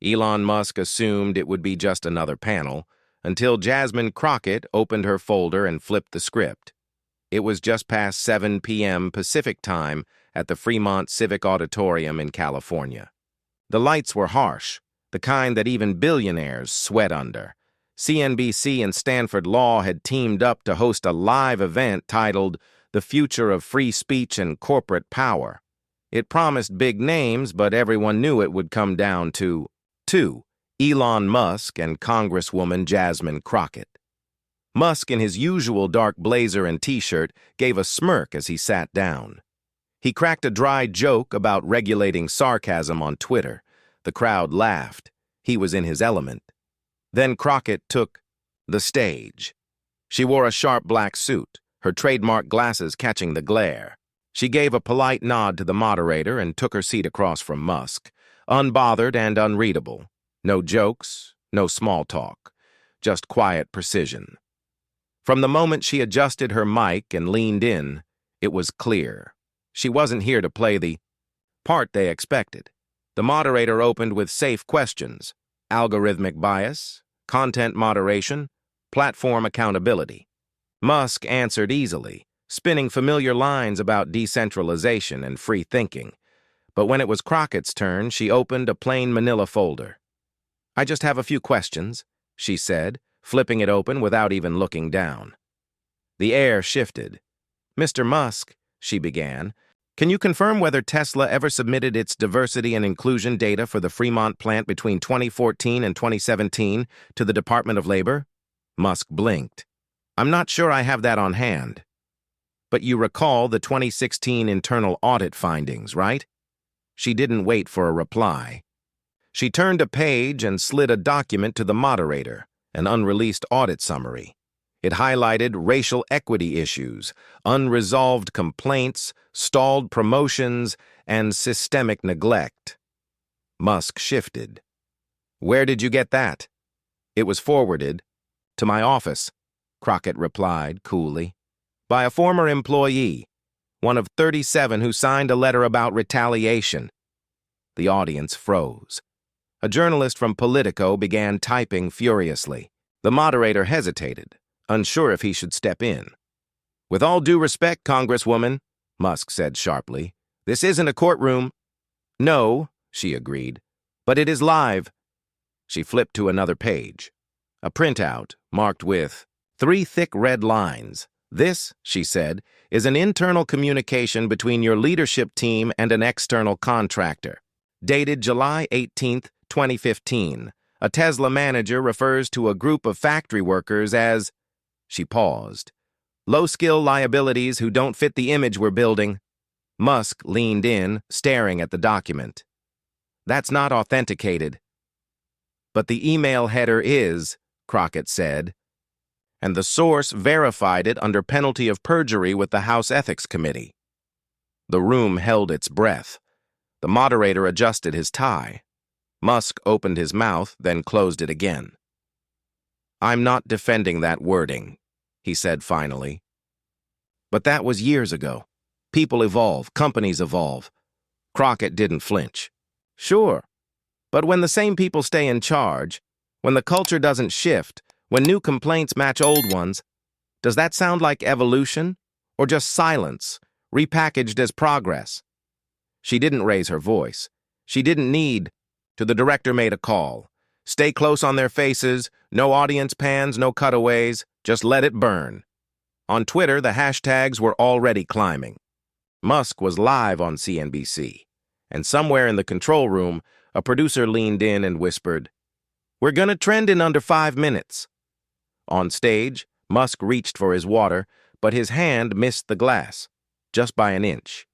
Elon Musk assumed it would be just another panel, until Jasmine Crockett opened her folder and flipped the script. It was just past 7 p.m. Pacific Time at the Fremont Civic Auditorium in California. The lights were harsh, the kind that even billionaires sweat under. CNBC and Stanford Law had teamed up to host a live event titled The Future of Free Speech and Corporate Power. It promised big names, but everyone knew it would come down to two, Elon Musk and Congresswoman Jasmine Crockett. Musk, in his usual dark blazer and t-shirt, gave a smirk as he sat down. He cracked a dry joke about regulating sarcasm on Twitter. The crowd laughed. He was in his element. Then Crockett took the stage. She wore a sharp black suit, her trademark glasses catching the glare. She gave a polite nod to the moderator and took her seat across from Musk, unbothered and unreadable. No jokes, no small talk, just quiet precision. From the moment she adjusted her mic and leaned in, it was clear. She wasn't here to play the part they expected. The moderator opened with safe questions: algorithmic bias, content moderation, platform accountability. Musk answered easily, spinning familiar lines about decentralization and free thinking. But when it was Crockett's turn, she opened a plain manila folder. "I just have a few questions," she said, flipping it open without even looking down. The air shifted. "Mr. Musk," she began, "can you confirm whether Tesla ever submitted its diversity and inclusion data for the Fremont plant between 2014 and 2017 to the Department of Labor?" Musk blinked. "I'm not sure I have that on hand." "But you recall the 2016 internal audit findings, right?" She didn't wait for a reply. She turned a page and slid a document to the moderator, an unreleased audit summary. It highlighted racial equity issues, unresolved complaints, stalled promotions, and systemic neglect. Musk shifted. "Where did you get that?" "It was forwarded to my office," Crockett replied coolly, "by a former employee, one of 37 who signed a letter about retaliation." The audience froze. A journalist from Politico began typing furiously. The moderator hesitated, unsure if he should step in. "With all due respect, Congresswoman," Musk said sharply, "this isn't a courtroom." "No," she agreed, "but it is live." She flipped to another page. A printout, marked with 3 thick red lines. "This," she said, "is an internal communication between your leadership team and an external contractor. Dated July 18, 2015. A Tesla manager refers to a group of factory workers as..." She paused. "Low-skill liabilities who don't fit the image we're building." Musk leaned in, staring at the document. "That's not authenticated." "But the email header is," Crockett said, "and the source verified it under penalty of perjury with the House Ethics Committee." The room held its breath. The moderator adjusted his tie. Musk opened his mouth, then closed it again. "I'm not defending that wording," he said finally. "But that was years ago. People evolve, companies evolve." Crockett didn't flinch. "Sure, but when the same people stay in charge, when the culture doesn't shift, when new complaints match old ones, does that sound like evolution, or just silence, repackaged as progress?" She didn't raise her voice. She didn't need to. The director made a call. "Stay close on their faces, no audience pans, no cutaways, just let it burn." On Twitter, the hashtags were already climbing. Musk was live on CNBC, and somewhere in the control room, a producer leaned in and whispered, "We're gonna trend in under 5 minutes." On stage, Musk reached for his water, but his hand missed the glass, just by an inch.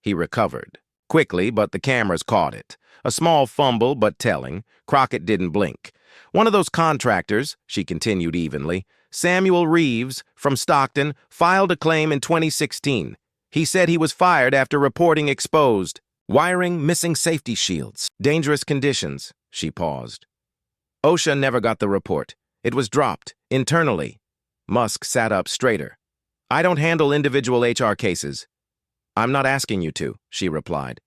He recovered. Quickly, but the cameras caught it. A small fumble, but telling. Crockett didn't blink. "One of those contractors," she continued evenly, "Samuel Reeves, from Stockton, filed a claim in 2016. He said he was fired after reporting exposed wiring, missing safety shields, dangerous conditions." She paused. "OSHA never got the report. It was dropped, internally." Musk sat up straighter. "I don't handle individual HR cases." "I'm not asking you to," she replied.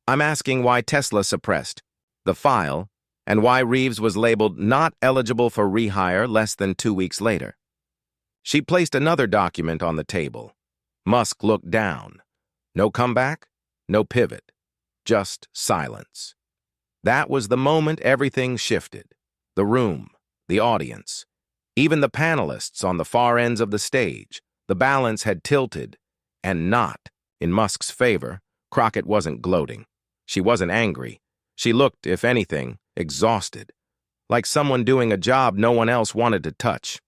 "I'm asking why Tesla suppressed the file and why Reeves was labeled not eligible for rehire less than 2 weeks later. She placed another document on the table. Musk looked down. No comeback, no pivot, just silence. That was the moment everything shifted. The room, the audience, even the panelists on the far ends of the stage. The balance had tilted, and not in Musk's favor. Crockett wasn't gloating. She wasn't angry. She looked, if anything, exhausted, like someone doing a job no one else wanted to touch.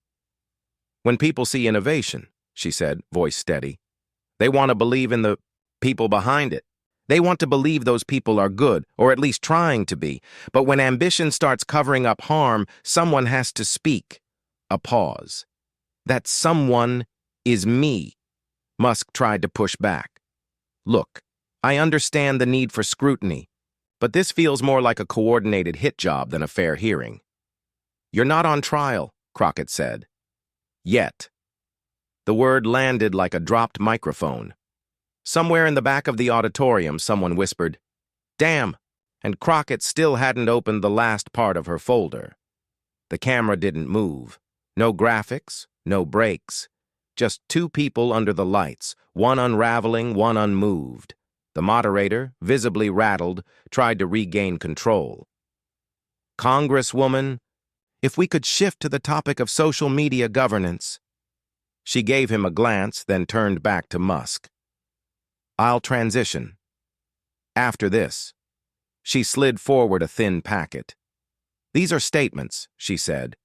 When people see innovation, she said, voice steady, they want to believe in the people behind it. They want to believe those people are good, or at least trying to be. But when ambition starts covering up harm, someone has to speak. A pause. That someone is me. Musk tried to push back. Look, I understand the need for scrutiny, but this feels more like a coordinated hit job than a fair hearing. You're not on trial, Crockett said. Yet. The word landed like a dropped microphone. Somewhere in the back of the auditorium, someone whispered, "Damn," and Crockett still hadn't opened the last part of her folder. The camera didn't move. No graphics, no breaks. Just two people under the lights, one unraveling, one unmoved. The moderator, visibly rattled, tried to regain control. "Congresswoman, if we could shift to the topic of social media governance." She gave him a glance, then turned back to Musk. "I'll transition. After this." She slid forward a thin packet. "These are statements," she said,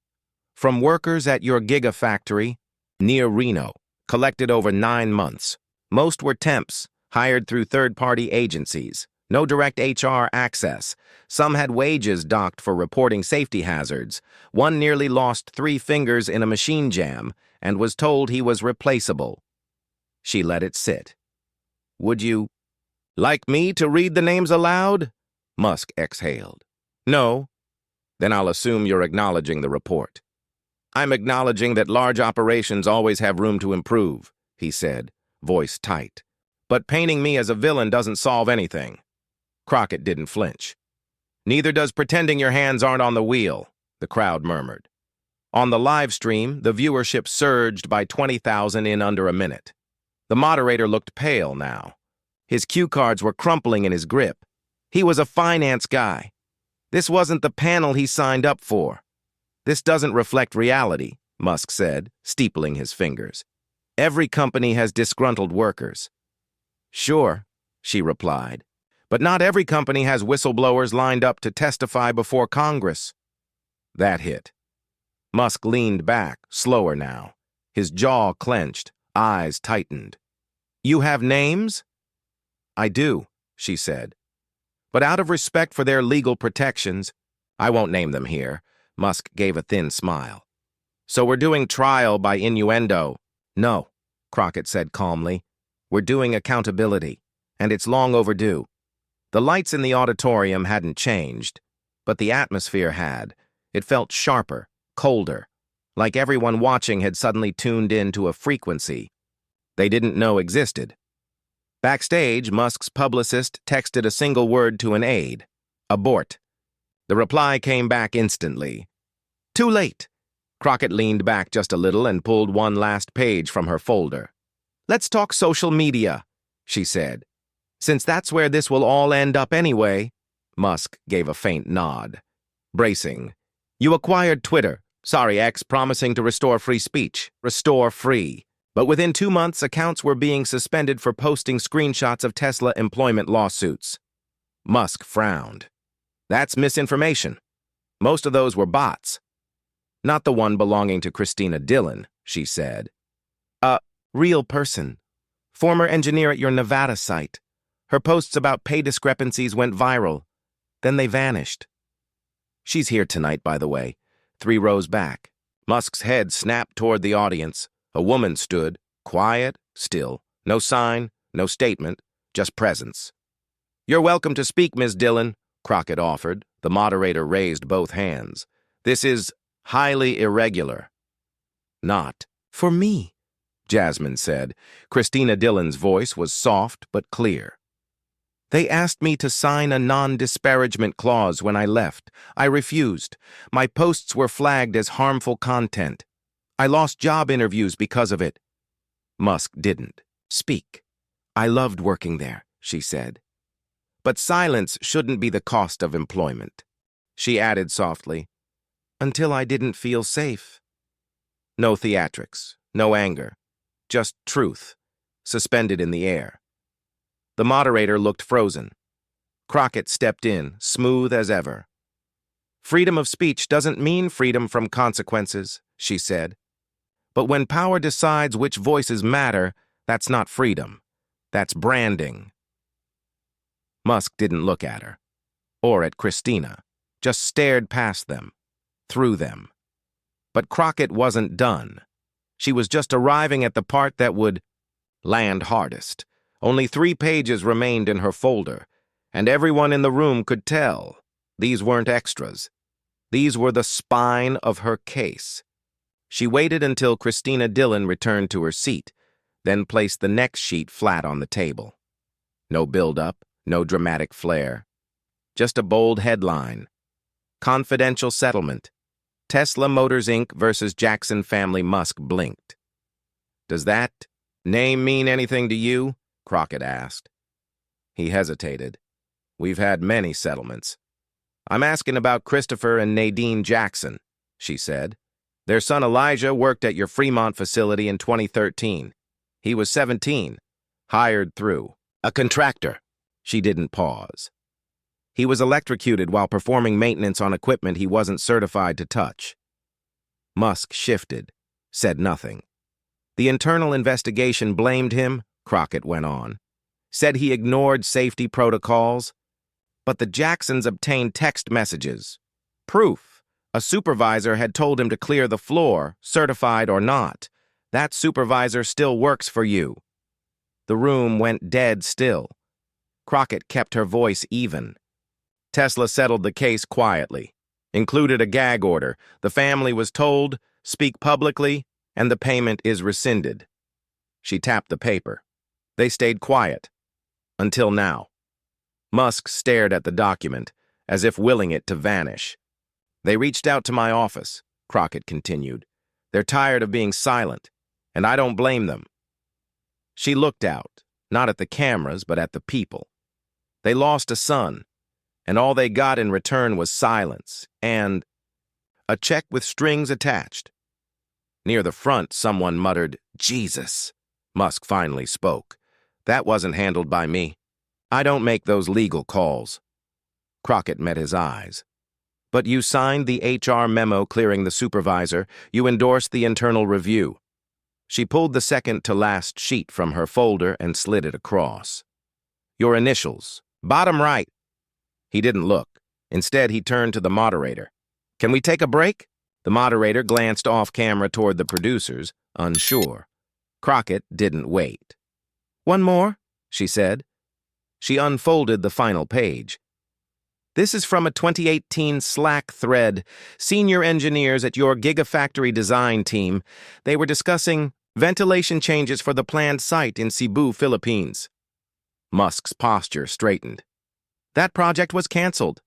"from workers at your gigafactory near Reno, collected over 9 months. Most were temps, hired through third-party agencies. No direct HR access. Some had wages docked for reporting safety hazards. One nearly lost 3 fingers in a machine jam and was told he was replaceable." She let it sit. "Would you like me to read the names aloud?" Musk exhaled. "No." "Then I'll assume you're acknowledging the report." "I'm acknowledging that large operations always have room to improve," he said, voice tight. "But painting me as a villain doesn't solve anything." Crockett didn't flinch. "Neither does pretending your hands aren't on the wheel," the crowd murmured. On the live stream, the viewership surged by 20,000 in under a minute. The moderator looked pale now. His cue cards were crumpling in his grip. He was a finance guy. This wasn't the panel he signed up for. "This doesn't reflect reality," Musk said, steepling his fingers. "Every company has disgruntled workers." "Sure," she replied, "but not every company has whistleblowers lined up to testify before Congress." That hit. Musk leaned back, slower now. His jaw clenched, eyes tightened. "You have names?" "I do," she said. "But out of respect for their legal protections, I won't name them here." Musk gave a thin smile. "So we're doing trial by innuendo." "No," Crockett said calmly. "We're doing accountability, and it's long overdue." The lights in the auditorium hadn't changed, but the atmosphere had. It felt sharper, colder, like everyone watching had suddenly tuned in to a frequency they didn't know existed. Backstage, Musk's publicist texted a single word to an aide: "Abort." The reply came back instantly. "Too late." Crockett leaned back just a little and pulled one last page from her folder. "Let's talk social media," she said. "Since that's where this will all end up anyway." Musk gave a faint nod. Bracing. "You acquired Twitter. Sorry, X, promising to restore free speech. Restore free. But within 2 months, accounts were being suspended for posting screenshots of Tesla employment lawsuits." Musk frowned. "That's misinformation. Most of those were bots." "Not the one belonging to Christina Dillon," she said. "A real person. Former engineer at your Nevada site. Her posts about pay discrepancies went viral. Then they vanished." "She's here tonight, by the way, 3 rows back." Musk's head snapped toward the audience. A woman stood, quiet, still. No sign, no statement, just presence. "You're welcome to speak, Ms. Dillon," Crockett offered. The moderator raised both hands. "This is highly irregular." "Not for me," Jasmine said. Christina Dillon's voice was soft but clear. They asked me to sign a non-disparagement clause when I left. I refused. My posts were flagged as harmful content. I lost job interviews because of it. Musk didn't speak. I loved working there, she said. But silence shouldn't be the cost of employment. She added softly, until I didn't feel safe. No theatrics, no anger, just truth, suspended in the air. The moderator looked frozen. Crockett stepped in, smooth as ever. Freedom of speech doesn't mean freedom from consequences, she said. But when power decides which voices matter, that's not freedom. That's branding. Musk didn't look at her, or at Christina, just stared past them, through them. But Crockett wasn't done. She was just arriving at the part that would land hardest. Only 3 pages remained in her folder, and everyone in the room could tell. These weren't extras. These were the spine of her case. She waited until Christina Dillon returned to her seat, then placed the next sheet flat on the table. No build-up, no dramatic flair. Just a bold headline. Confidential settlement. Tesla Motors Inc. versus Jackson family. Musk blinked. Does that name mean anything to you? Crockett asked. He hesitated. We've had many settlements. I'm asking about Christopher and Nadine Jackson, she said. Their son Elijah worked at your Fremont facility in 2013. He was 17, hired through a contractor. She didn't pause. He was electrocuted while performing maintenance on equipment he wasn't certified to touch. Musk shifted, said nothing. The internal investigation blamed him, Crockett went on, said he ignored safety protocols. But the Jacksons obtained text messages. Proof. A supervisor had told him to clear the floor, certified or not. That supervisor still works for you. The room went dead still. Crockett kept her voice even. Tesla settled the case quietly, included a gag order. The family was told, speak publicly, and the payment is rescinded. She tapped the paper. They stayed quiet. Until now. Musk stared at the document, as if willing it to vanish. They reached out to my office, Crockett continued. They're tired of being silent, and I don't blame them. She looked out, not at the cameras, but at the people. They lost a son, and all they got in return was silence and a check with strings attached. Near the front, someone muttered, Jesus. Musk finally spoke. That wasn't handled by me. I don't make those legal calls. Crockett met his eyes. But you signed the HR memo clearing the supervisor. You endorsed the internal review. She pulled the second-to-last sheet from her folder and slid it across. Your initials. Bottom right. He didn't look. Instead, he turned to the moderator. Can we take a break? The moderator glanced off-camera toward the producers, unsure. Crockett didn't wait. One more, she said. She unfolded the final page. This is from a 2018 Slack thread. Senior engineers at your Gigafactory design team. They were discussing ventilation changes for the planned site in Cebu, Philippines. Musk's posture straightened. That project was canceled.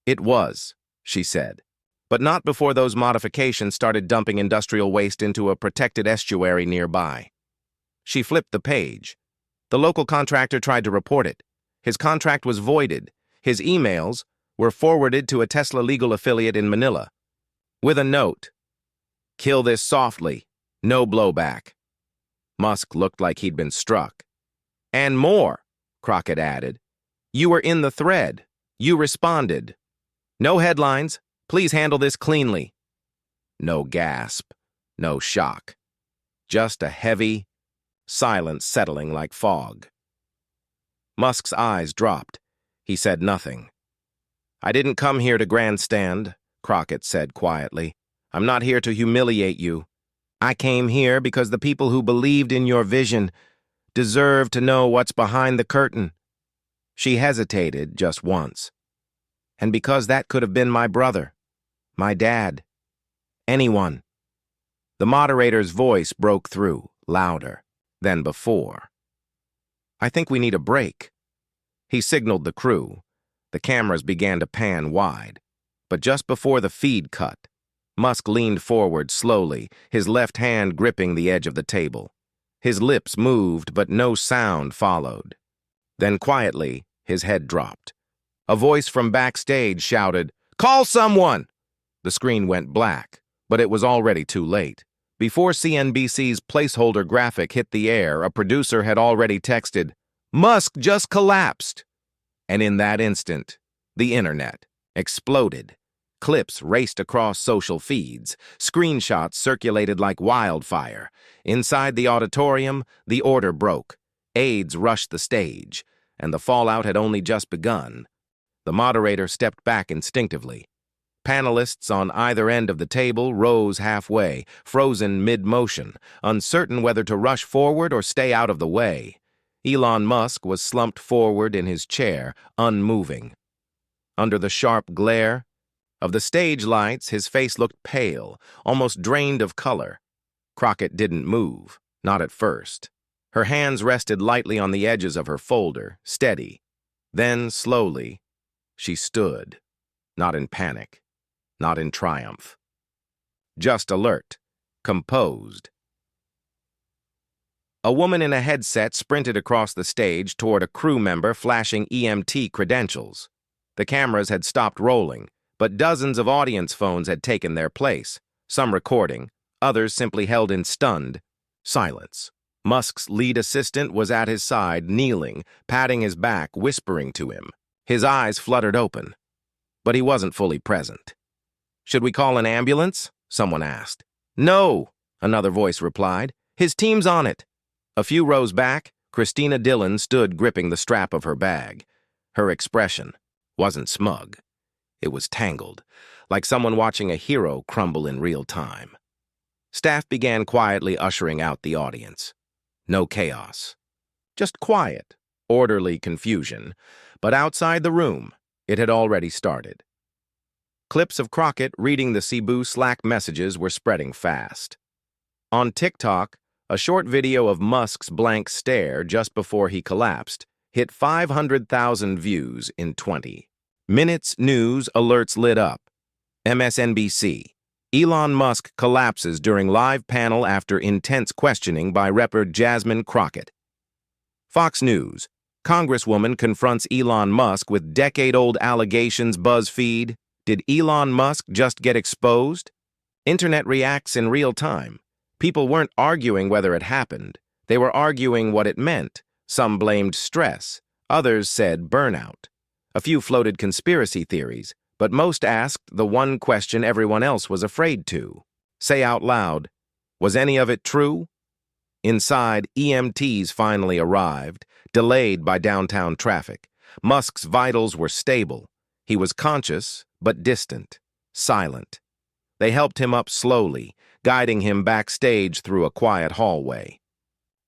It was, she said. But not before those modifications started dumping industrial waste into a protected estuary nearby. She flipped the page. The local contractor tried to report it. His contract was voided. His emails were forwarded to a Tesla legal affiliate in Manila. With a note, kill this softly, no blowback. Musk looked like he'd been struck. And more, Crockett added. You were in the thread. You responded. No headlines. Please handle this cleanly. No gasp. No shock. Just a heavy silence settling like fog. Musk's eyes dropped. He said nothing. I didn't come here to grandstand, Crockett said quietly. I'm not here to humiliate you. I came here because the people who believed in your vision deserve to know what's behind the curtain. She hesitated just once. And because that could have been my brother, my dad, anyone. The moderator's voice broke through, louder than before. I think we need a break. He signaled the crew. The cameras began to pan wide. But just before the feed cut, Musk leaned forward slowly, his left hand gripping the edge of the table. His lips moved, but no sound followed. Then quietly, his head dropped. A voice from backstage shouted, "Call someone!" The screen went black, but it was already too late. Before CNBC's placeholder graphic hit the air, a producer had already texted, "Musk just collapsed." And in that instant, the internet exploded. Clips raced across social feeds. Screenshots circulated like wildfire. Inside the auditorium, the order broke. Aides rushed the stage, and the fallout had only just begun. The moderator stepped back instinctively. Panelists on either end of the table rose halfway, frozen mid-motion, uncertain whether to rush forward or stay out of the way. Elon Musk was slumped forward in his chair, unmoving. Under the sharp glare of the stage lights, his face looked pale, almost drained of color. Crockett didn't move, not at first. Her hands rested lightly on the edges of her folder, steady. Then, slowly, she stood, not in panic, not in triumph. Just alert, composed. A woman in a headset sprinted across the stage toward a crew member flashing EMT credentials. The cameras had stopped rolling, but dozens of audience phones had taken their place, some recording, others simply held in stunned silence. Musk's lead assistant was at his side, kneeling, patting his back, whispering to him. His eyes fluttered open, but he wasn't fully present. "Should we call an ambulance?" someone asked. "No," another voice replied. "His team's on it." A few rows back, Christina Dillon stood gripping the strap of her bag. Her expression wasn't smug. It was tangled, like someone watching a hero crumble in real time. Staff began quietly ushering out the audience. No chaos. Just quiet, orderly confusion. But outside the room, it had already started. Clips of Crockett reading the Cebu Slack messages were spreading fast. On TikTok, a short video of Musk's blank stare just before he collapsed hit 500,000 views in 20 minutes. News alerts lit up. MSNBC. Elon Musk collapses during live panel after intense questioning by Representative Jasmine Crockett. Fox News. Congresswoman confronts Elon Musk with decade-old allegations. BuzzFeed. Did Elon Musk just get exposed? Internet reacts in real time. People weren't arguing whether it happened. They were arguing what it meant. Some blamed stress. Others said burnout. A few floated conspiracy theories, but most asked the one question everyone else was afraid to say out loud. Was any of it true? Inside, EMTs finally arrived, delayed by downtown traffic. Musk's vitals were stable. He was conscious, but distant, silent. They helped him up slowly, guiding him backstage through a quiet hallway.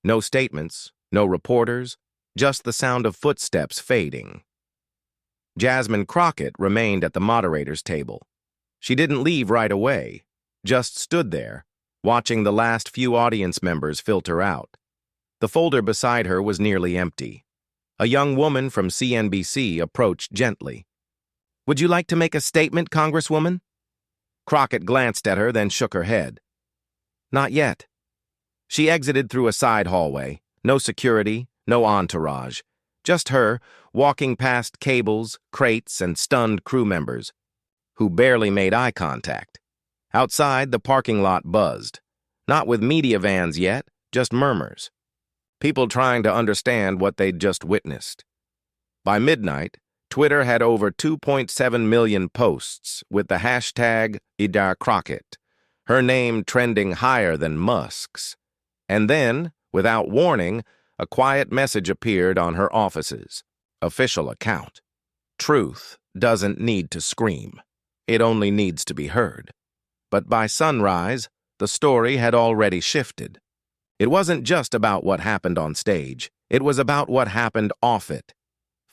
No statements, no reporters, just the sound of footsteps fading. Jasmine Crockett remained at the moderator's table. She didn't leave right away, just stood there, watching the last few audience members filter out. The folder beside her was nearly empty. A young woman from CNBC approached gently. "Would you like to make a statement, Congresswoman?" Crockett glanced at her, then shook her head. "Not yet." She exited through a side hallway. No security, no entourage. Just her, walking past cables, crates, and stunned crew members, who barely made eye contact. Outside, the parking lot buzzed. Not with media vans yet, just murmurs. People trying to understand what they'd just witnessed. By midnight, Twitter had over 2.7 million posts with the hashtag #IdarCrockett, her name trending higher than Musk's. And then, without warning, a quiet message appeared on her office's official account. Truth doesn't need to scream. It only needs to be heard. But by sunrise, the story had already shifted. It wasn't just about what happened on stage. It was about what happened off it.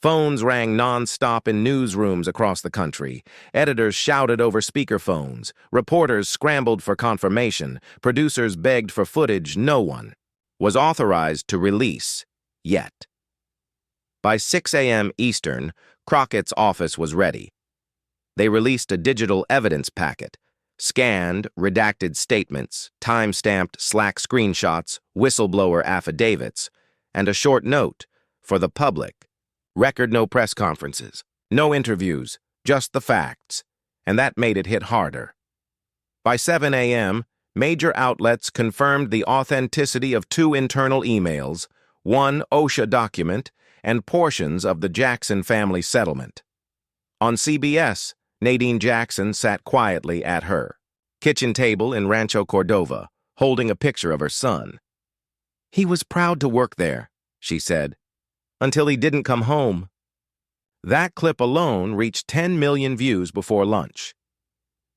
Phones rang non-stop in newsrooms across the country. Editors shouted over speakerphones. Reporters scrambled for confirmation. Producers begged for footage no one was authorized to release yet. By 6 a.m. Eastern, Crockett's office was ready. They released a digital evidence packet, scanned, redacted statements, time-stamped Slack screenshots, whistleblower affidavits, and a short note for the public. Record no press conferences, no interviews, just the facts, and that made it hit harder. By 7 a.m., major outlets confirmed the authenticity of 2 internal emails, 1 OSHA document, and portions of the Jackson family settlement. On CBS, Nadine Jackson sat quietly at her kitchen table in Rancho Cordova, holding a picture of her son. "He was proud to work there," she said, "until he didn't come home." That clip alone reached 10 million views before lunch.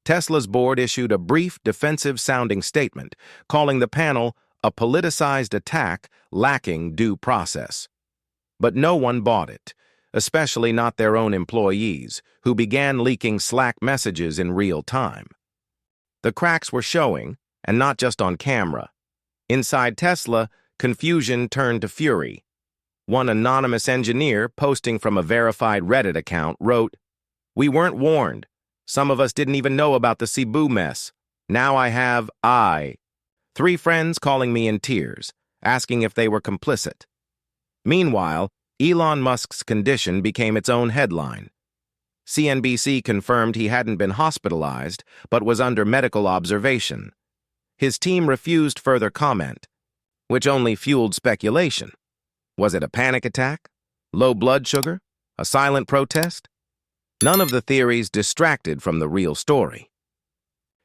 Tesla's board issued a brief, defensive-sounding statement, calling the panel a politicized attack lacking due process. But no one bought it, especially not their own employees, who began leaking Slack messages in real time. The cracks were showing, and not just on camera. Inside Tesla, confusion turned to fury. One anonymous engineer, posting from a verified Reddit account, wrote, "We weren't warned. Some of us didn't even know about the Cebu mess. Now I have 3 friends calling me in tears, asking if they were complicit." Meanwhile, Elon Musk's condition became its own headline. CNBC confirmed he hadn't been hospitalized, but was under medical observation. His team refused further comment, which only fueled speculation. Was it a panic attack? Low blood sugar? A silent protest? None of the theories distracted from the real story.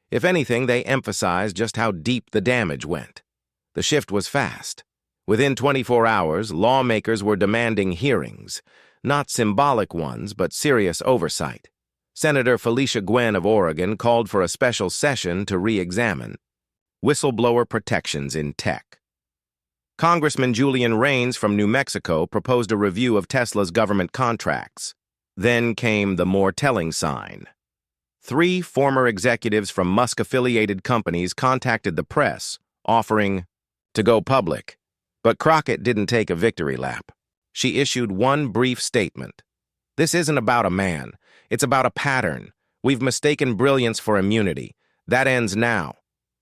If anything, they emphasized just how deep the damage went. The shift was fast. Within 24 hours, lawmakers were demanding hearings, not symbolic ones, but serious oversight. Senator Felicia Gwen of Oregon called for a special session to re-examine whistleblower protections in tech. Congressman Julian Reigns from New Mexico proposed a review of Tesla's government contracts. Then came the more telling sign. 3 former executives from Musk-affiliated companies contacted the press, offering to go public. But Crockett didn't take a victory lap. She issued one brief statement. "This isn't about a man. It's about a pattern. We've mistaken brilliance for immunity. That ends now."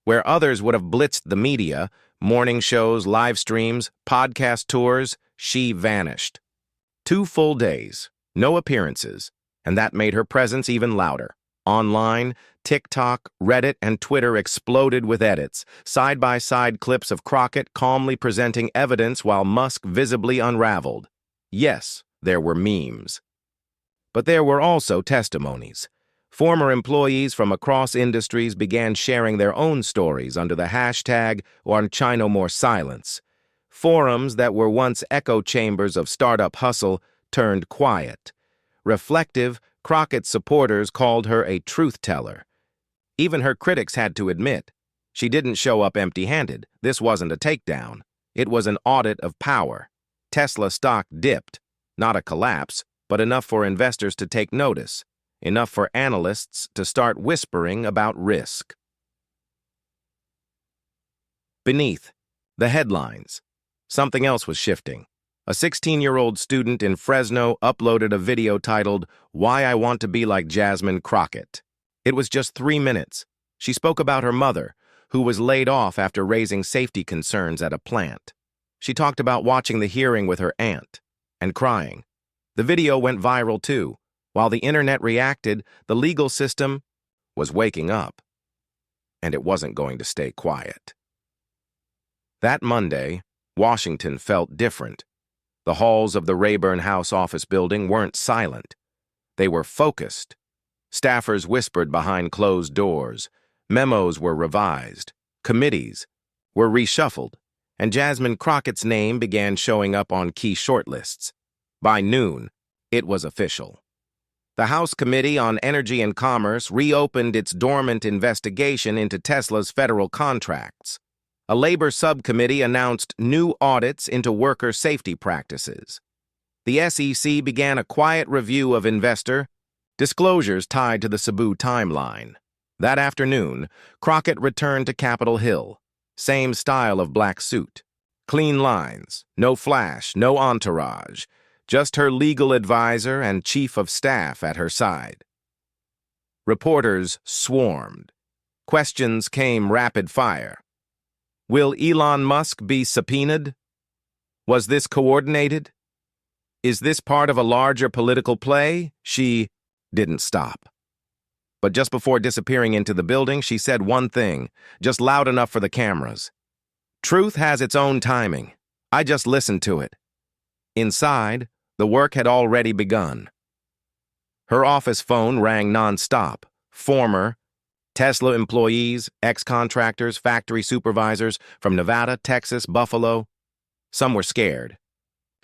Where others would have blitzed the media, morning shows, live streams, podcast tours, she vanished. 2 full days, no appearances, and that made her presence even louder. Online, TikTok, Reddit, and Twitter exploded with edits, side-by-side clips of Crockett calmly presenting evidence while Musk visibly unraveled. Yes, there were memes. But there were also testimonies. Former employees from across industries began sharing their own stories under the hashtag #OnChinaMoreSilence. Forums that were once echo chambers of startup hustle turned quiet. Reflective, Crockett's supporters called her a truth-teller. Even her critics had to admit, she didn't show up empty-handed. This wasn't a takedown. It was an audit of power. Tesla stock dipped, not a collapse, but enough for investors to take notice, enough for analysts to start whispering about risk. Beneath, the headlines, something else was shifting. A 16-year-old student in Fresno uploaded a video titled, "Why I Want to Be Like Jasmine Crockett." It was just 3 minutes. She spoke about her mother, who was laid off after raising safety concerns at a plant. She talked about watching the hearing with her aunt and crying. The video went viral too. While the internet reacted, the legal system was waking up, and it wasn't going to stay quiet. That Monday, Washington felt different. The halls of the Rayburn House office building weren't silent. They were focused. Staffers whispered behind closed doors. Memos were revised. Committees were reshuffled, and Jasmine Crockett's name began showing up on key shortlists. By noon, it was official. The House Committee on Energy and Commerce reopened its dormant investigation into Tesla's federal contracts. A labor subcommittee announced new audits into worker safety practices. The SEC began a quiet review of investor disclosures tied to the Cebu timeline. That afternoon, Crockett returned to Capitol Hill. Same style of black suit. Clean lines, no flash, no entourage. just her legal advisor and chief of staff at her side. Reporters swarmed. Questions came rapid fire. Will Elon Musk be subpoenaed? Was this coordinated? Is this part of a larger political play? She didn't stop. But just before disappearing into the building, she said one thing, just loud enough for the cameras. Truth has its own timing. I just listened to it. Inside, the work had already begun. Her office phone rang nonstop. Former Tesla employees, ex-contractors, factory supervisors from Nevada, Texas, Buffalo. Some were scared.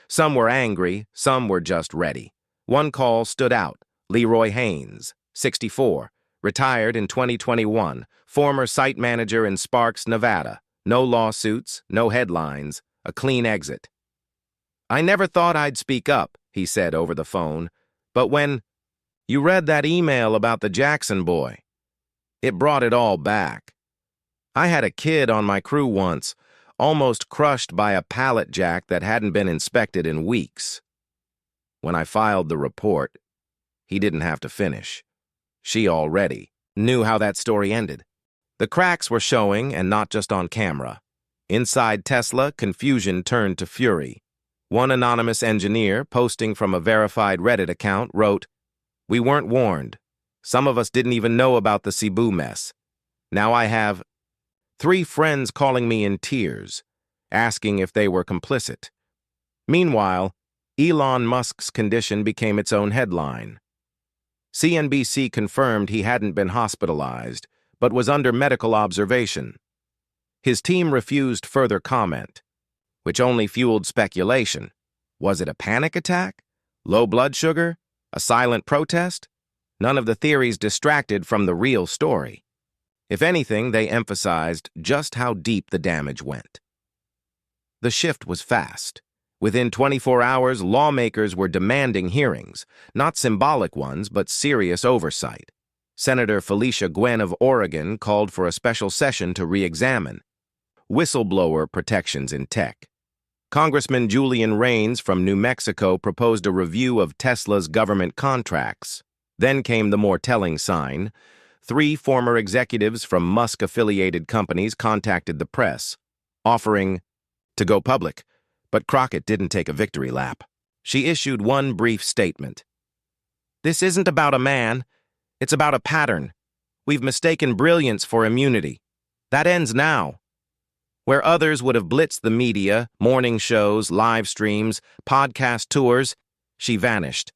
Some were angry. Some were just ready. One call stood out. Leroy Haynes, 64, retired in 2021, former site manager in Sparks, Nevada. No lawsuits, no headlines, a clean exit. I never thought I'd speak up, he said over the phone, but when you read that email about the Jackson boy, it brought it all back. I had a kid on my crew once, almost crushed by a pallet jack that hadn't been inspected in weeks. When I filed the report, he didn't have to finish. She already knew how that story ended. The cracks were showing, and not just on camera. Inside Tesla, confusion turned to fury. One anonymous engineer, posting from a verified Reddit account, wrote, "We weren't warned. Some of us didn't even know about the Cebu mess. Now I have 3 friends calling me in tears, asking if they were complicit." Meanwhile, Elon Musk's condition became its own headline. CNBC confirmed he hadn't been hospitalized, but was under medical observation. His team refused further comment, which only fueled speculation. Was it a panic attack? Low blood sugar? A silent protest? None of the theories distracted from the real story. If anything, they emphasized just how deep the damage went. The shift was fast. Within 24 hours, lawmakers were demanding hearings, not symbolic ones, but serious oversight. Senator Felicia Gwen of Oregon called for a special session to re-examine whistleblower protections in tech. Congressman Julian Reigns from New Mexico proposed a review of Tesla's government contracts. Then came the more telling sign. 3 former executives from Musk-affiliated companies contacted the press, offering to go public, but Crockett didn't take a victory lap. She issued one brief statement. "This isn't about a man. It's about a pattern. We've mistaken brilliance for immunity. That ends now." Where others would have blitzed the media, morning shows, live streams, podcast tours, she vanished.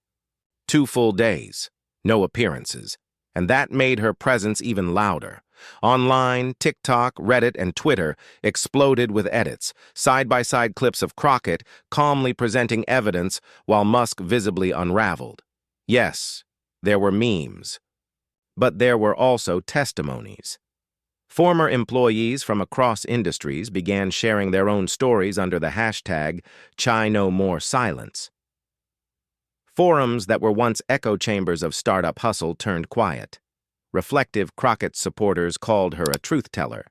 2 full days, no appearances, and that made her presence even louder. Online, TikTok, Reddit, and Twitter exploded with edits, side-by-side clips of Crockett calmly presenting evidence while Musk visibly unraveled. Yes, there were memes, but there were also testimonies. Former employees from across industries began sharing their own stories under the hashtag #ChaiNoMoreSilence. Forums that were once echo chambers of startup hustle turned quiet. Reflective Crockett supporters called her a truth teller.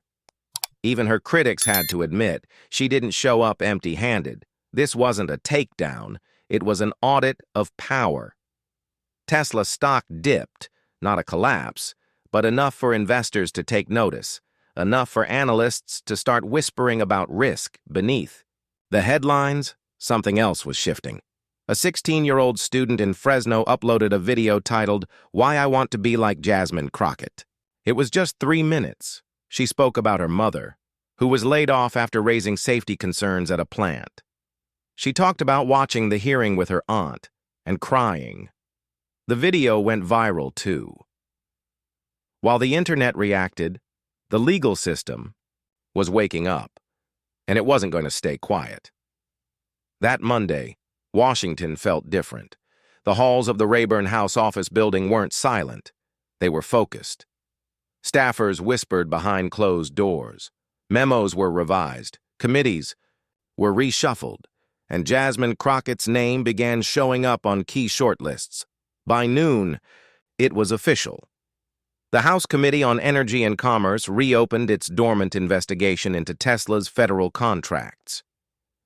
Even her critics had to admit she didn't show up empty-handed. This wasn't a takedown, it was an audit of power. Tesla stock dipped, not a collapse, but enough for investors to take notice, enough for analysts to start whispering about risk beneath. The headlines, something else was shifting. A 16-year-old student in Fresno uploaded a video titled, "Why I Want to Be Like Jasmine Crockett." It was just 3 minutes. She spoke about her mother, who was laid off after raising safety concerns at a plant. She talked about watching the hearing with her aunt and crying. The video went viral, too. While the internet reacted, the legal system was waking up, and it wasn't going to stay quiet. That Monday, Washington felt different. The halls of the Rayburn House office building weren't silent. They were focused. Staffers whispered behind closed doors. Memos were revised. Committees were reshuffled, and Jasmine Crockett's name began showing up on key shortlists. By noon, it was official. The House Committee on Energy and Commerce reopened its dormant investigation into Tesla's federal contracts.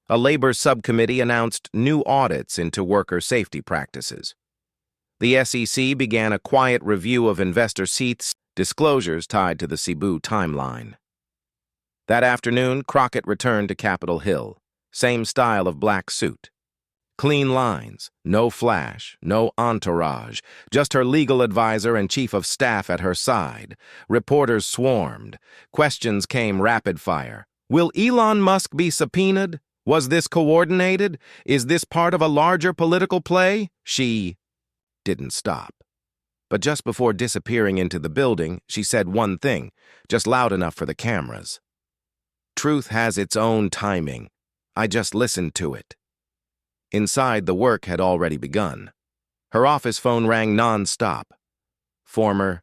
a labor subcommittee announced new audits into worker safety practices. The SEC began a quiet review of investor seats, disclosures tied to the Cebu timeline. That afternoon, Crockett returned to Capitol Hill, same style of black suit. Clean lines, no flash, no entourage, just her legal advisor and chief of staff at her side. Reporters swarmed. Questions came rapid fire. Will Elon Musk be subpoenaed? Was this coordinated? Is this part of a larger political play? She didn't stop. But just before disappearing into the building, she said one thing, just loud enough for the cameras. Truth has its own timing. I just listened to it. Inside, the work had already begun. Her office phone rang non-stop. Former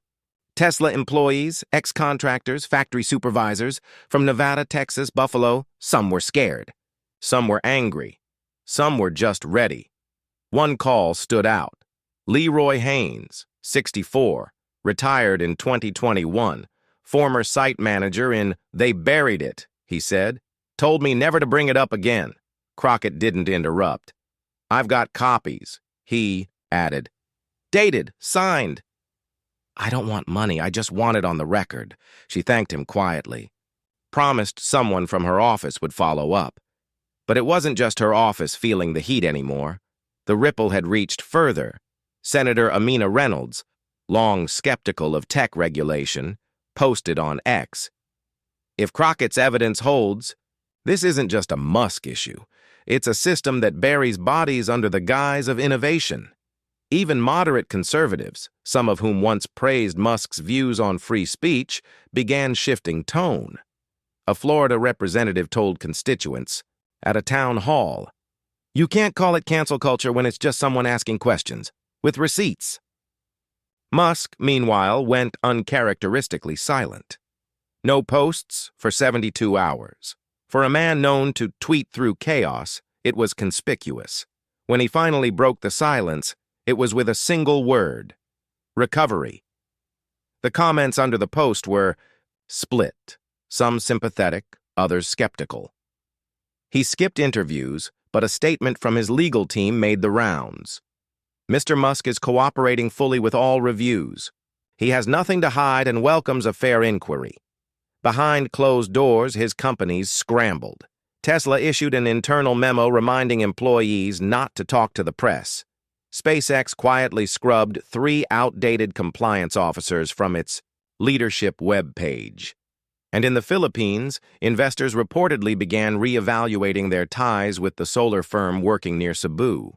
Tesla employees, ex-contractors, factory supervisors from Nevada, Texas, Buffalo, some were scared. Some were angry. Some were just ready. One call stood out. Leroy Haynes, 64, retired in 2021, former site manager in They Buried It, he said. Told me never to bring it up again. Crockett didn't interrupt. I've got copies, he added. Dated, signed. I don't want money, I just want it on the record. She thanked him quietly. Promised someone from her office would follow up. But it wasn't just her office feeling the heat anymore. The ripple had reached further. Senator Amina Reynolds, long skeptical of tech regulation, posted on X. If Crockett's evidence holds, this isn't just a Musk issue. It's a system that buries bodies under the guise of innovation. Even moderate conservatives, some of whom once praised Musk's views on free speech, began shifting tone. A Florida representative told constituents at a town hall, "You can't call it cancel culture when it's just someone asking questions, with receipts." Musk, meanwhile, went uncharacteristically silent. No posts for 72 hours. For a man known to tweet through chaos, it was conspicuous. When he finally broke the silence, it was with a single word: recovery. The comments under the post were split, some sympathetic, others skeptical. He skipped interviews, but a statement from his legal team made the rounds. Mr. Musk is cooperating fully with all reviews. He has nothing to hide and welcomes a fair inquiry. Behind closed doors, his companies scrambled. Tesla issued an internal memo reminding employees not to talk to the press. SpaceX quietly scrubbed 3 outdated compliance officers from its leadership web page. And in the Philippines, investors reportedly began reevaluating their ties with the solar firm working near Cebu.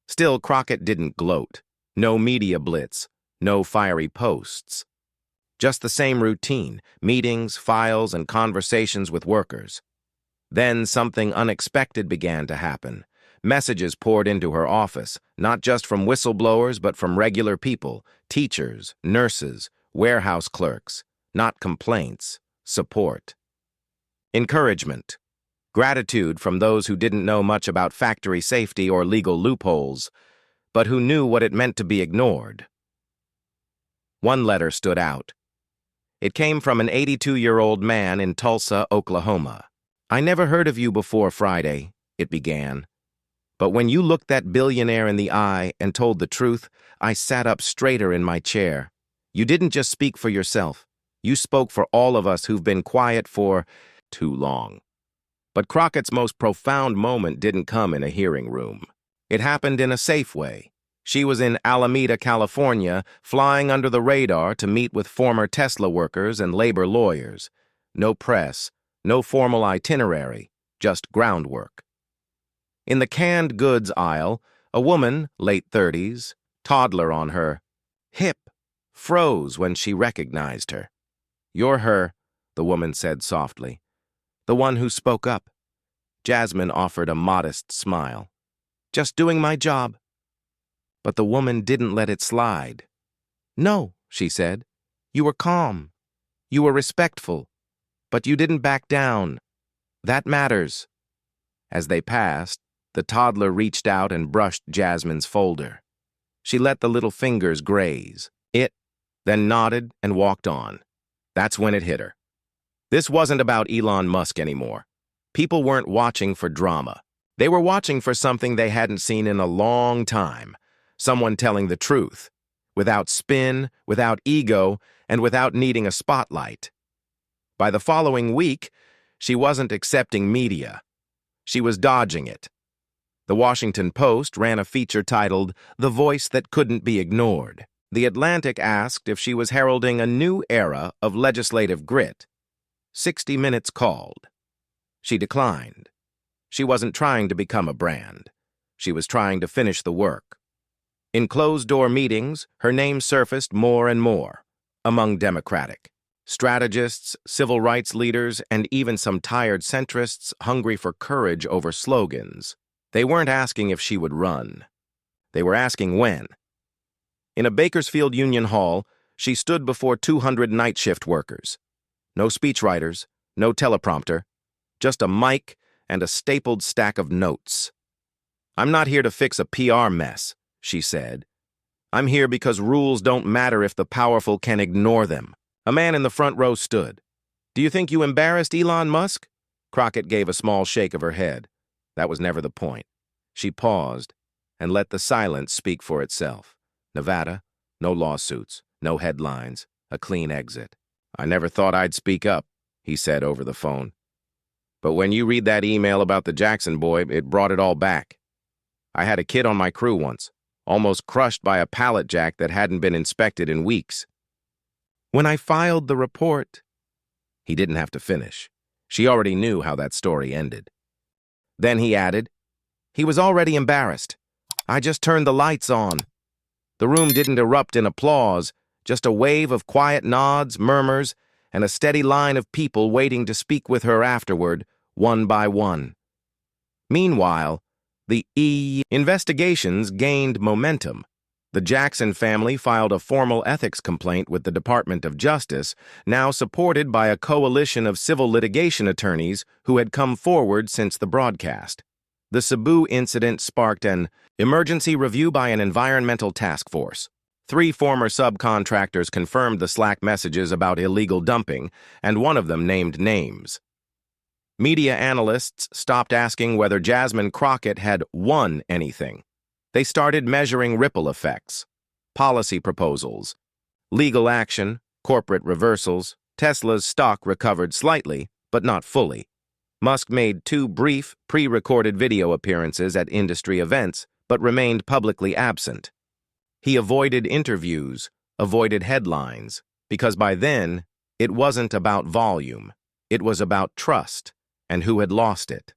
Still, Crockett didn't gloat. No media blitz, no fiery posts. Just the same routine, meetings, files, and conversations with workers. Then something unexpected began to happen. Messages poured into her office, not just from whistleblowers, but from regular people, teachers, nurses, warehouse clerks. Not complaints, support. Encouragement. Gratitude from those who didn't know much about factory safety or legal loopholes, but who knew what it meant to be ignored. One letter stood out. It came from an 82-year-old man in Tulsa, Oklahoma. "I never heard of you before Friday," it began. "But when you looked that billionaire in the eye and told the truth, I sat up straighter in my chair. You didn't just speak for yourself. You spoke for all of us who've been quiet for too long." But Crockett's most profound moment didn't come in a hearing room. It happened in a safe way. She was in Alameda, California, flying under the radar to meet with former Tesla workers and labor lawyers. No press, no formal itinerary, just groundwork. In the canned goods aisle, a woman, late 30s, toddler on her hip, froze when she recognized her. "You're her," the woman said softly. "The one who spoke up." Jasmine offered a modest smile. "Just doing my job." But the woman didn't let it slide. "No," she said. "You were calm. You were respectful. But you didn't back down. That matters." As they passed, the toddler reached out and brushed Jasmine's folder. She let the little fingers graze. Then nodded and walked on. That's when it hit her. This wasn't about Elon Musk anymore. People weren't watching for drama. They were watching for something they hadn't seen in a long time. Someone telling the truth, without spin, without ego, and without needing a spotlight. By the following week, she wasn't accepting media. She was dodging it. The Washington Post ran a feature titled "The Voice That Couldn't Be Ignored." The Atlantic asked if she was heralding a new era of legislative grit. 60 Minutes called. She declined. She wasn't trying to become a brand. She was trying to finish the work. In closed-door meetings, her name surfaced more and more, among Democratic strategists, civil rights leaders, and even some tired centrists hungry for courage over slogans. They weren't asking if she would run. They were asking when. In a Bakersfield Union Hall, she stood before 200 night shift workers. No speechwriters, no teleprompter, just a mic and a stapled stack of notes. "I'm not here to fix a PR mess," she said. "I'm here because rules don't matter if the powerful can ignore them." A man in the front row stood. "Do you think you embarrassed Elon Musk?" Crockett gave a small shake of her head. That was never the point. She paused and let the silence speak for itself. Nevada, no lawsuits, no headlines, a clean exit. "I never thought I'd speak up," he said over the phone. "But when you read that email about the Jackson boy, it brought it all back. I had a kid on my crew once, almost crushed by a pallet jack that hadn't been inspected in weeks. When I filed the report..." He didn't have to finish. She already knew how that story ended. Then he added, "He was already embarrassed. I just turned the lights on." The room didn't erupt in applause, just a wave of quiet nods, murmurs, and a steady line of people waiting to speak with her afterward, one by one. Meanwhile, the investigations gained momentum. The Jackson family filed a formal ethics complaint with the Department of Justice, now supported by a coalition of civil litigation attorneys who had come forward since the broadcast. The Cebu incident sparked an emergency review by an environmental task force. 3 former subcontractors confirmed the Slack messages about illegal dumping, and one of them named names. Media analysts stopped asking whether Jasmine Crockett had won anything. They started measuring ripple effects, policy proposals, legal action, corporate reversals. Tesla's stock recovered slightly, but not fully. Musk made 2 brief, pre-recorded video appearances at industry events, but remained publicly absent. He avoided interviews, avoided headlines, because by then, it wasn't about volume. It was about trust, and who had lost it.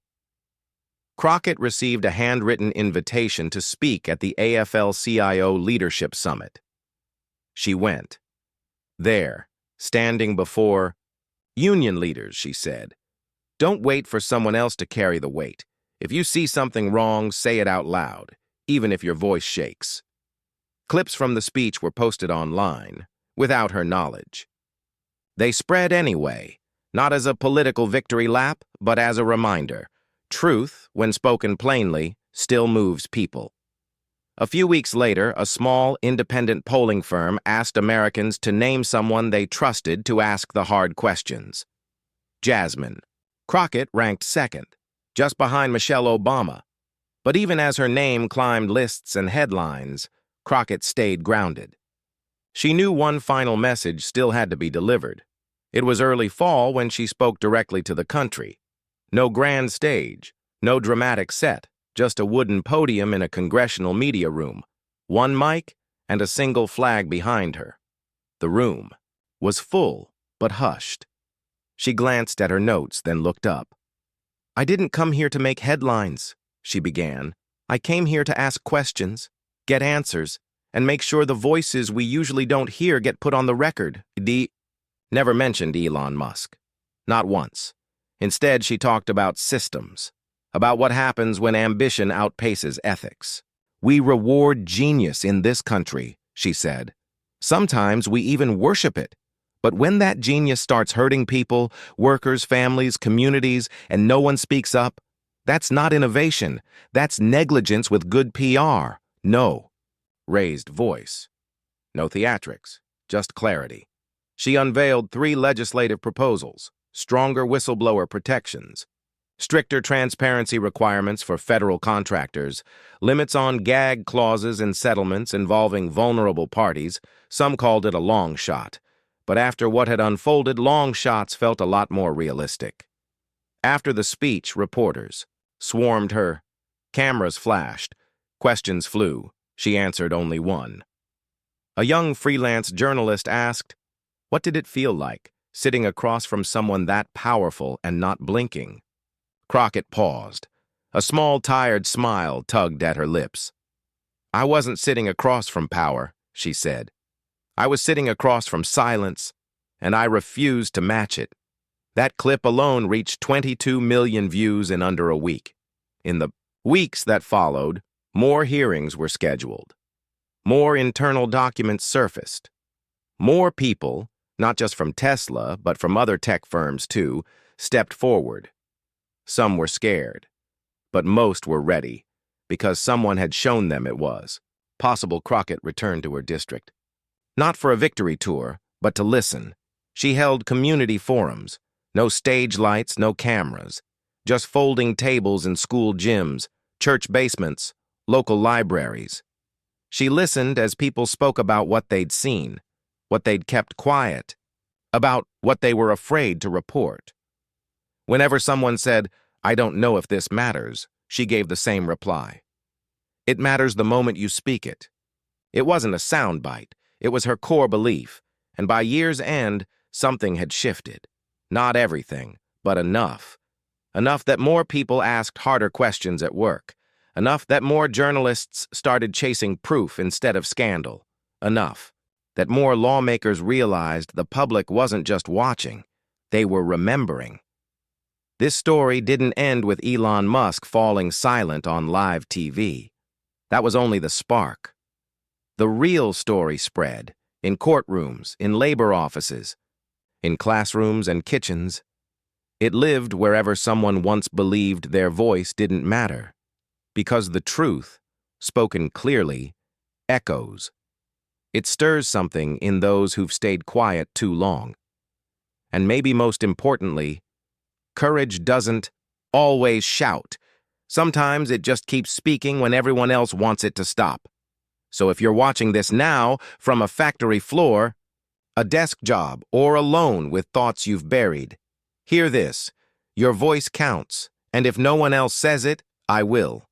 Crockett received a handwritten invitation to speak at the AFL-CIO Leadership Summit. She went. There, standing before union leaders, she said, "Don't wait for someone else to carry the weight. If you see something wrong, say it out loud, even if your voice shakes." Clips from the speech were posted online, without her knowledge. They spread anyway, not as a political victory lap, but as a reminder. Truth, when spoken plainly, still moves people. A few weeks later, a small, independent polling firm asked Americans to name someone they trusted to ask the hard questions. Jasmine Crockett ranked second, just behind Michelle Obama. But even as her name climbed lists and headlines, Crockett stayed grounded. She knew one final message still had to be delivered. It was early fall when she spoke directly to the country. No grand stage, no dramatic set, just a wooden podium in a congressional media room, one mic and a single flag behind her. The room was full, but hushed. She glanced at her notes, then looked up. "I didn't come here to make headlines," she began. "I came here to ask questions, get answers, and make sure the voices we usually don't hear get put on the record." Never mentioned Elon Musk. Not once. Instead, she talked about systems, about what happens when ambition outpaces ethics. "We reward genius in this country," she said. "Sometimes we even worship it. But when that genius starts hurting people, workers, families, communities, and no one speaks up, that's not innovation. That's negligence with good PR. No." Raised voice. No theatrics, just clarity. She unveiled 3 legislative proposals. Stronger whistleblower protections, stricter transparency requirements for federal contractors, limits on gag clauses in settlements involving vulnerable parties. Some called it a long shot. But after what had unfolded, long shots felt a lot more realistic. After the speech, reporters swarmed her. Cameras flashed. Questions flew. She answered only one. A young freelance journalist asked, "What did it feel like, sitting across from someone that powerful and not blinking?" Crockett paused. A small, tired smile tugged at her lips. "I wasn't sitting across from power," she said. "I was sitting across from silence, and I refused to match it." That clip alone reached 22 million views in under a week. In the weeks that followed, more hearings were scheduled. More internal documents surfaced. More people, not just from Tesla, but from other tech firms too, stepped forward. Some were scared, but most were ready, because someone had shown them it was possible. Crockett returned to her district. Not for a victory tour, but to listen. She held community forums. No stage lights, no cameras. Just folding tables in school gyms, church basements, local libraries. She listened as people spoke about what they'd seen, what they'd kept quiet, about what they were afraid to report. Whenever someone said, "I don't know if this matters," she gave the same reply. It matters the moment you speak it. It wasn't a soundbite. It was her core belief, and by year's end, something had shifted. Not everything, but enough. Enough that more people asked harder questions at work. Enough that more journalists started chasing proof instead of scandal. Enough that more lawmakers realized the public wasn't just watching, they were remembering. This story didn't end with Elon Musk falling silent on live TV. That was only the spark. The real story spread in courtrooms, in labor offices, in classrooms and kitchens. It lived wherever someone once believed their voice didn't matter, because the truth, spoken clearly, echoes. It stirs something in those who've stayed quiet too long. And maybe most importantly, courage doesn't always shout. Sometimes it just keeps speaking when everyone else wants it to stop. So if you're watching this now from a factory floor, a desk job, or alone with thoughts you've buried, hear this. Your voice counts, and if no one else says it, I will.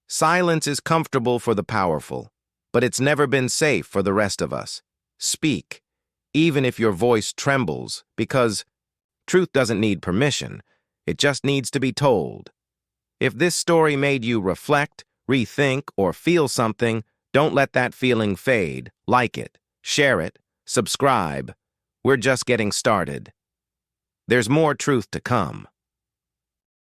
Silence is comfortable for the powerful, but it's never been safe for the rest of us. Speak, even if your voice trembles, because truth doesn't need permission. It just needs to be told. If this story made you reflect, rethink, or feel something, don't let that feeling fade. Like it, share it, subscribe. We're just getting started. There's more truth to come.